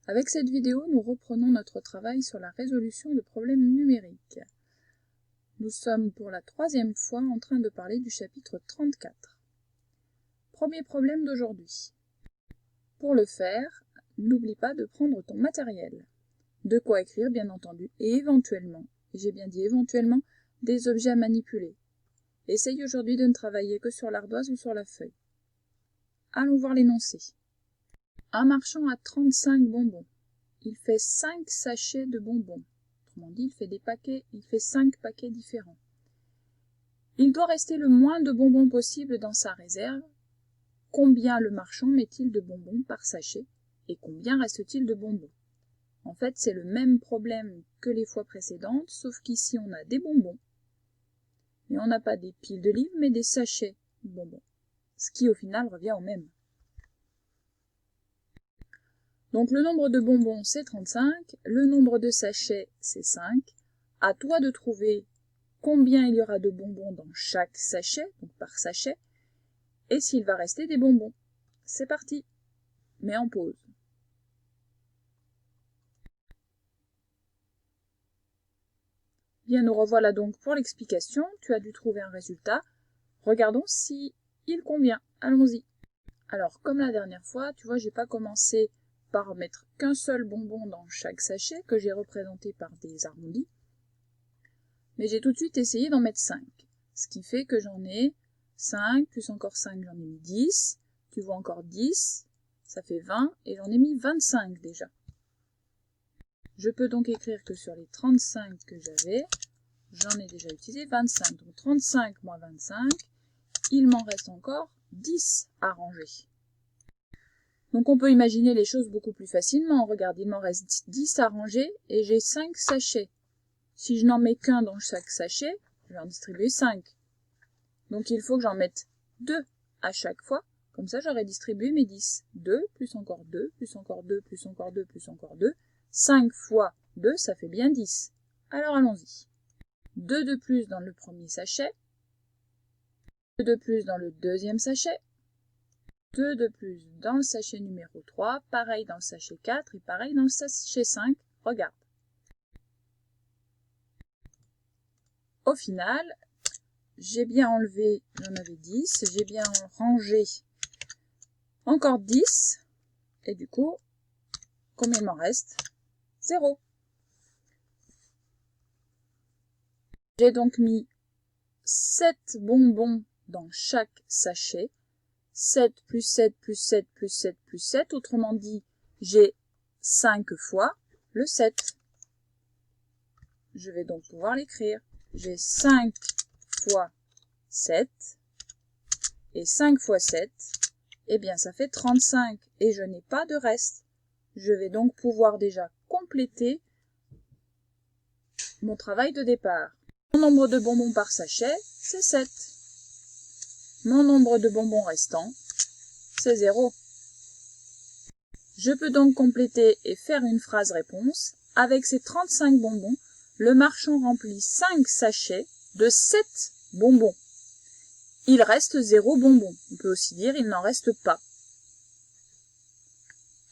Avec cette vidéo, nous reprenons notre travail sur la résolution de problèmes numériques. Nous sommes pour la troisième fois en train de parler du chapitre 34. Premier problème d'aujourd'hui. Pour le faire, n'oublie pas de prendre ton matériel. De quoi écrire, bien entendu, et éventuellement, j'ai bien dit éventuellement, des objets à manipuler. Essaye aujourd'hui de ne travailler que sur l'ardoise ou sur la feuille. Allons voir l'énoncé. Un marchand a 35 bonbons. Il fait 5 sachets de bonbons. Autrement dit, il fait 5 paquets différents. Il doit rester le moins de bonbons possible dans sa réserve. Combien le marchand met-il de bonbons par sachet et combien reste-t-il de bonbons? En fait, c'est le même problème que les fois précédentes, sauf qu'ici on a des bonbons. Et on n'a pas des piles de livres, mais des sachets de bonbons. Ce qui au final revient au même. Donc le nombre de bonbons c'est 35, le nombre de sachets c'est 5. À toi de trouver combien il y aura de bonbons dans chaque sachet, donc par sachet, et s'il va rester des bonbons. C'est parti, mets en pause. Bien, nous revoilà donc pour l'explication. Tu as dû trouver un résultat. Regardons si il convient. Allons-y. Alors, comme la dernière fois, tu vois, j'ai pas commencé par mettre qu'un seul bonbon dans chaque sachet, que j'ai représenté par des arrondis, mais j'ai tout de suite essayé d'en mettre 5. Ce qui fait que j'en ai 5, plus encore 5, j'en ai mis 10. Tu vois encore 10, ça fait 20, et j'en ai mis 25 déjà. Je peux donc écrire que sur les 35 que j'avais, j'en ai déjà utilisé 25. Donc 35 moins 25, il m'en reste encore 10 à ranger. Donc on peut imaginer les choses beaucoup plus facilement. Regarde, il m'en reste 10 à ranger et j'ai 5 sachets. Si je n'en mets qu'un dans chaque sachet, je vais en distribuer 5. Donc il faut que j'en mette 2 à chaque fois. Comme ça, j'aurai distribué mes 10. 2, plus encore 2, plus encore 2, plus encore 2, plus encore 2. 5 fois 2, ça fait bien 10. Alors allons-y. 2 de plus dans le premier sachet. 2 de plus dans le deuxième sachet. 2 de plus dans le sachet numéro 3, pareil dans le sachet 4 et pareil dans le sachet 5. Regarde. Au final, j'ai bien enlevé, j'en avais 10, j'ai bien rangé encore 10, et du coup, combien il m'en reste? 0. J'ai donc mis 7 bonbons dans chaque sachet. 7 plus 7 plus 7 plus 7 plus 7. Autrement dit, j'ai 5 fois le 7. Je vais donc pouvoir l'écrire. J'ai 5 fois 7. Et 5 fois 7, eh bien ça fait 35. Et je n'ai pas de reste. Je vais donc pouvoir déjà compléter mon travail de départ. Mon nombre de bonbons par sachet, c'est 7. Mon nombre de bonbons restants, c'est 0. Je peux donc compléter et faire une phrase réponse. Avec ces 35 bonbons, le marchand remplit 5 sachets de 7 bonbons. Il reste 0 bonbon. On peut aussi dire il n'en reste pas.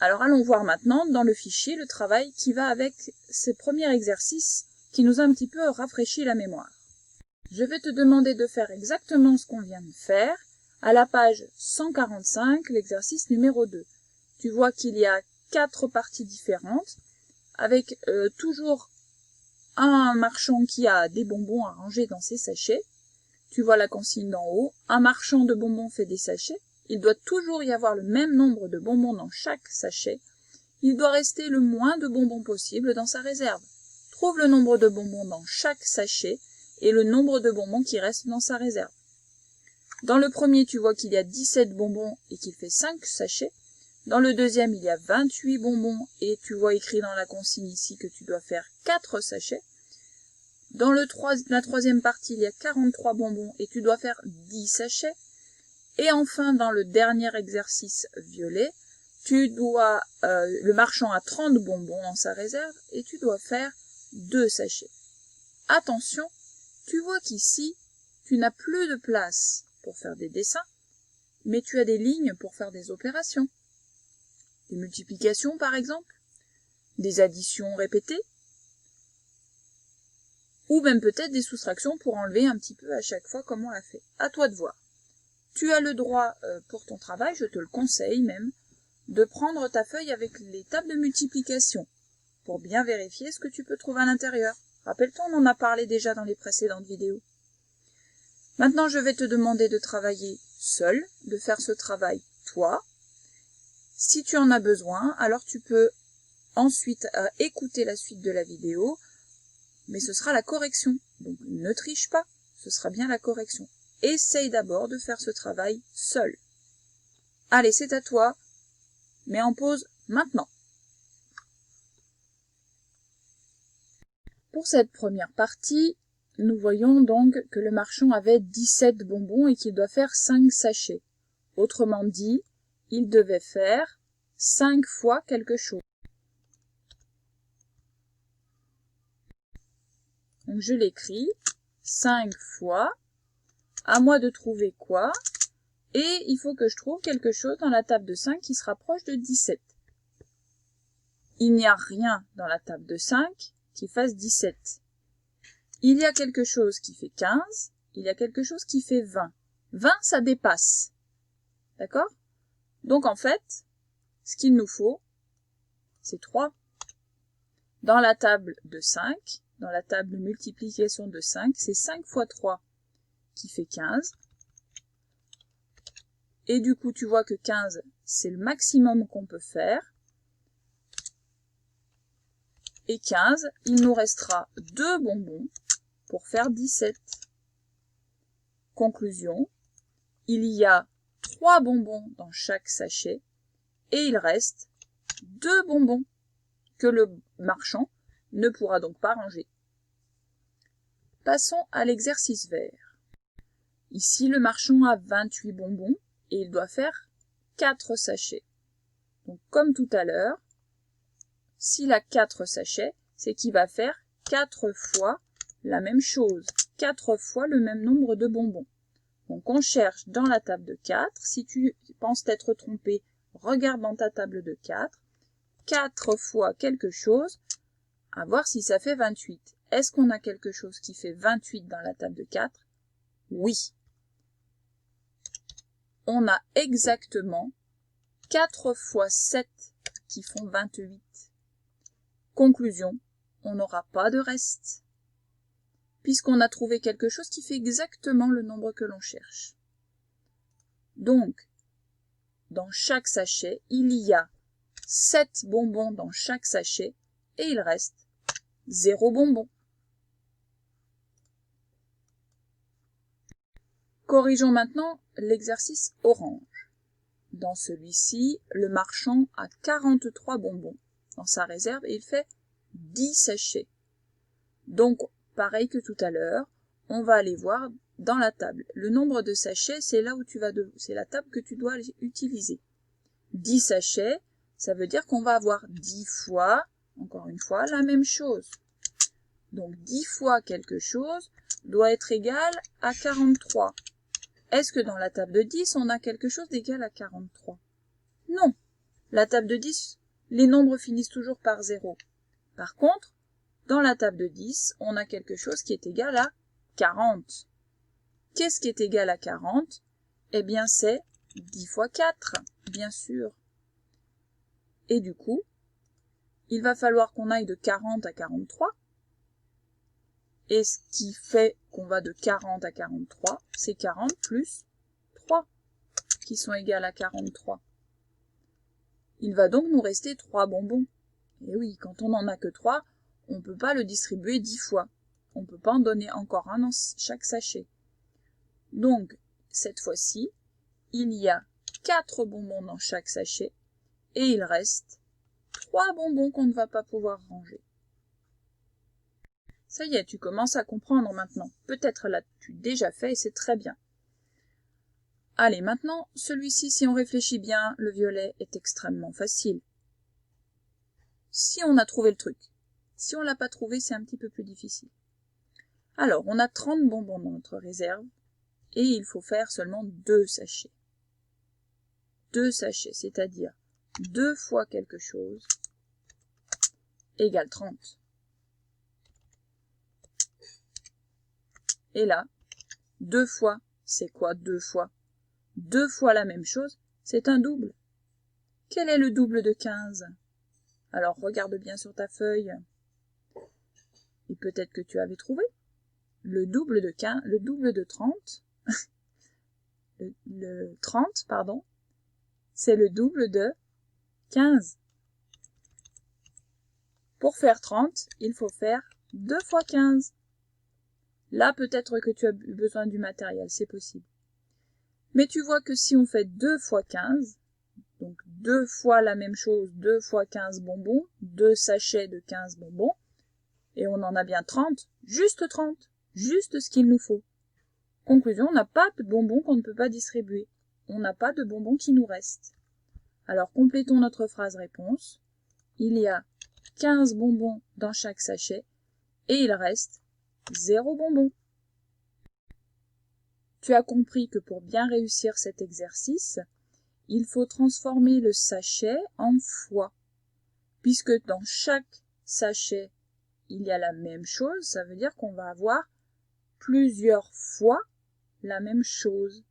Alors allons voir maintenant dans le fichier le travail qui va avec ces premiers exercices qui nous a un petit peu rafraîchi la mémoire. Je vais te demander de faire exactement ce qu'on vient de faire à la page 145, l'exercice numéro 2. Tu vois qu'il y a 4 parties différentes avec toujours un marchand qui a des bonbons à ranger dans ses sachets. Tu vois la consigne d'en haut, un marchand de bonbons fait des sachets. Il doit toujours y avoir le même nombre de bonbons dans chaque sachet. Il doit rester le moins de bonbons possible dans sa réserve. Trouve le nombre de bonbons dans chaque sachet et le nombre de bonbons qui restent dans sa réserve. Dans le premier, tu vois qu'il y a 17 bonbons et qu'il fait 5 sachets. Dans le deuxième, il y a 28 bonbons et tu vois écrit dans la consigne ici que tu dois faire 4 sachets. Dans la troisième partie, il y a 43 bonbons et tu dois faire 10 sachets. Et enfin, dans le dernier exercice violet, le marchand a 30 bonbons dans sa réserve et tu dois faire 2 sachets. Attention, tu vois qu'ici, tu n'as plus de place pour faire des dessins, mais tu as des lignes pour faire des opérations. Des multiplications, par exemple. des additions répétées, ou même peut-être des soustractions pour enlever un petit peu à chaque fois comme on l'a fait. À toi de voir. Tu as le droit, pour ton travail, je te le conseille même, de prendre ta feuille avec les tables de multiplication pour bien vérifier ce que tu peux trouver à l'intérieur. Rappelle-toi, on en a parlé déjà dans les précédentes vidéos. Maintenant, je vais te demander de travailler seul, de faire ce travail toi. Si tu en as besoin, alors tu peux ensuite écouter la suite de la vidéo, mais ce sera la correction. Donc ne triche pas, ce sera bien la correction. Essaye d'abord de faire ce travail seul. Allez, c'est à toi, mets en pause maintenant. Pour cette première partie, nous voyons donc que le marchand avait 17 bonbons et qu'il doit faire 5 sachets. Autrement dit, il devait faire 5 fois quelque chose. Donc je l'écris, 5 fois, à moi de trouver quoi, et il faut que je trouve quelque chose dans la table de 5 qui se rapproche de 17. Il n'y a rien dans la table de 5 qui fasse 17. Il y a quelque chose qui fait 15, il y a quelque chose qui fait 20. 20, ça dépasse. D'accord? Donc en fait, ce qu'il nous faut, c'est 3. Dans la table de 5, dans la table de multiplication de 5, c'est 5 fois 3 qui fait 15. Et du coup, tu vois que 15, c'est le maximum qu'on peut faire. Et 15, il nous restera 2 bonbons pour faire 17. Conclusion, il y a 3 bonbons dans chaque sachet et il reste 2 bonbons que le marchand ne pourra donc pas ranger. Passons à l'exercice vert. Ici, le marchand a 28 bonbons et il doit faire 4 sachets. Donc, comme tout à l'heure, s'il a 4 sachets, c'est qu'il va faire 4 fois la même chose, 4 fois le même nombre de bonbons. Donc on cherche dans la table de 4, si tu penses t'être trompé, regarde dans ta table de 4, 4 fois quelque chose, à voir si ça fait 28. Est-ce qu'on a quelque chose qui fait 28 dans la table de 4? Oui. On a exactement 4 fois 7 qui font 28. Conclusion, on n'aura pas de reste, puisqu'on a trouvé quelque chose qui fait exactement le nombre que l'on cherche. Donc, dans chaque sachet, il y a 7 bonbons dans chaque sachet et il reste 0 bonbon. Corrigeons maintenant l'exercice orange. Dans celui-ci, le marchand a 43 bonbons dans sa réserve et il fait 10 sachets. Donc, pareil que tout à l'heure, on va aller voir dans la table. Le nombre de sachets, c'est là où c'est la table que tu dois utiliser. 10 sachets, ça veut dire qu'on va avoir 10 fois, encore une fois, la même chose. Donc 10 fois quelque chose doit être égal à 43. Est-ce que dans la table de 10, on a quelque chose d'égal à 43? Non. La table de 10, les nombres finissent toujours par 0. Par contre, dans la table de 10, on a quelque chose qui est égal à 40. Qu'est-ce qui est égal à 40? Eh bien, c'est 10 fois 4, bien sûr. Et du coup, il va falloir qu'on aille de 40 à 43. Et ce qui fait qu'on va de 40 à 43, c'est 40 plus 3, qui sont égales à 43. Il va donc nous rester 3 bonbons. Et oui, quand on n'en a que 3, on ne peut pas le distribuer 10 fois. On ne peut pas en donner encore un dans chaque sachet. Donc, cette fois-ci, il y a 4 bonbons dans chaque sachet et il reste 3 bonbons qu'on ne va pas pouvoir ranger. Ça y est, tu commences à comprendre maintenant. Peut-être l'as-tu déjà fait et c'est très bien. Allez, maintenant, celui-ci, si on réfléchit bien, le violet est extrêmement facile. Si on a trouvé le truc. Si on ne l'a pas trouvé, c'est un petit peu plus difficile. Alors, on a 30 bonbons dans notre réserve et il faut faire seulement 2 sachets. 2 sachets, c'est-à-dire 2 fois quelque chose égale 30. Et là, 2 fois, c'est quoi 2 fois? 2 fois la même chose, c'est un double. Quel est le double de 15? Alors regarde bien sur ta feuille. Et peut-être que tu avais trouvé. Le double de 15, le double de 30, le 30, pardon, c'est le double de 15. Pour faire 30, il faut faire 2 fois 15. Là, peut-être que tu as besoin du matériel, c'est possible. Mais tu vois que si on fait 2 fois 15, donc 2 fois la même chose, 2 fois 15 bonbons, 2 sachets de 15 bonbons, et on en a bien 30, juste ce qu'il nous faut. Conclusion, on n'a pas de bonbons qu'on ne peut pas distribuer. On n'a pas de bonbons qui nous restent. Alors, complétons notre phrase réponse. Il y a 15 bonbons dans chaque sachet et il reste 0 bonbons. Tu as compris que pour bien réussir cet exercice, il faut transformer le sachet en fois. Puisque dans chaque sachet, il y a la même chose, ça veut dire qu'on va avoir plusieurs fois la même chose.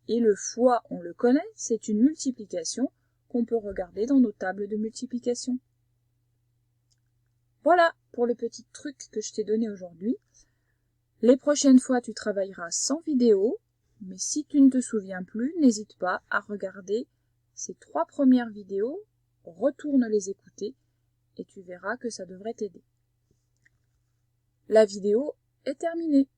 Et le fois, on le connaît, c'est une multiplication qu'on peut regarder dans nos tables de multiplication. Voilà pour le petit truc que je t'ai donné aujourd'hui. Les prochaines fois, tu travailleras sans vidéo, mais si tu ne te souviens plus, n'hésite pas à regarder ces 3 premières vidéos, retourne les écouter et tu verras que ça devrait t'aider. La vidéo est terminée.